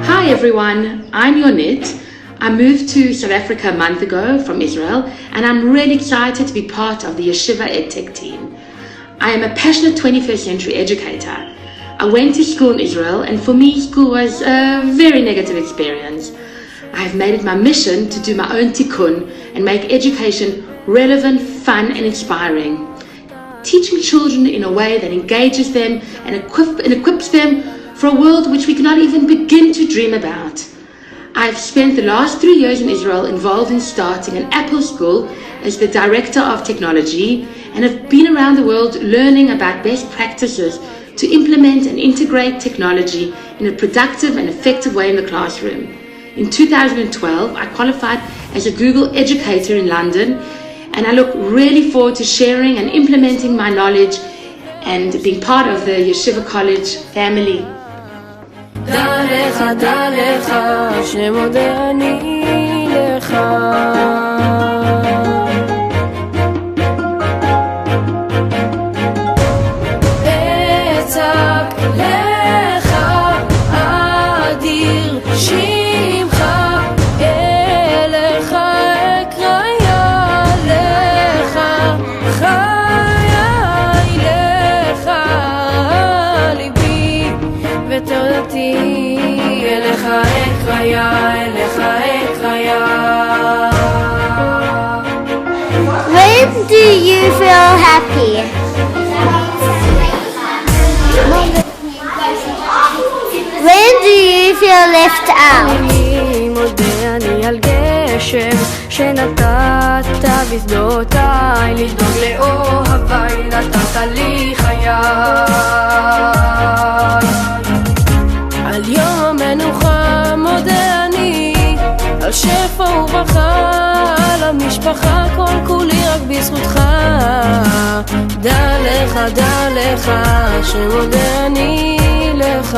Hi everyone, I'm Yonit. I moved to South Africa a month ago from Israel, and I'm really excited to be part of the Yeshiva EdTech team. I am a passionate 21st century educator. I went to school in Israel, and for me school was a very negative experience. I have made it my mission to do my own tikkun and make education relevant, fun and inspiring. Teaching children in a way that engages them and equips them for a world which we cannot even begin to dream about. I've spent the last 3 years in Israel involved in starting an Apple school as the Director of Technology, and have been around the world learning about best practices to implement and integrate technology in a productive and effective way in the classroom. In 2012, I qualified as a Google Educator in London, and I look really forward to sharing and implementing my knowledge and being part of the Yeshiva College family. דע לך, שמודה אני לך. אצעק לך, אדיר שמך, אליך אקרא לך, חיי לך, ליבי ותודתי, אליך אקרא, אליך אקרא. When do you feel happy? When do you feel left out? אני מודה אני על גשם שנתת בשדותיי, לדאוג לאוהביי נתת לי חיי. על יום המנוחה מודה אני, על שפע וברכה, על המשפחה, כל כולי רק בזכותך. דע לך, שמודה אני לך.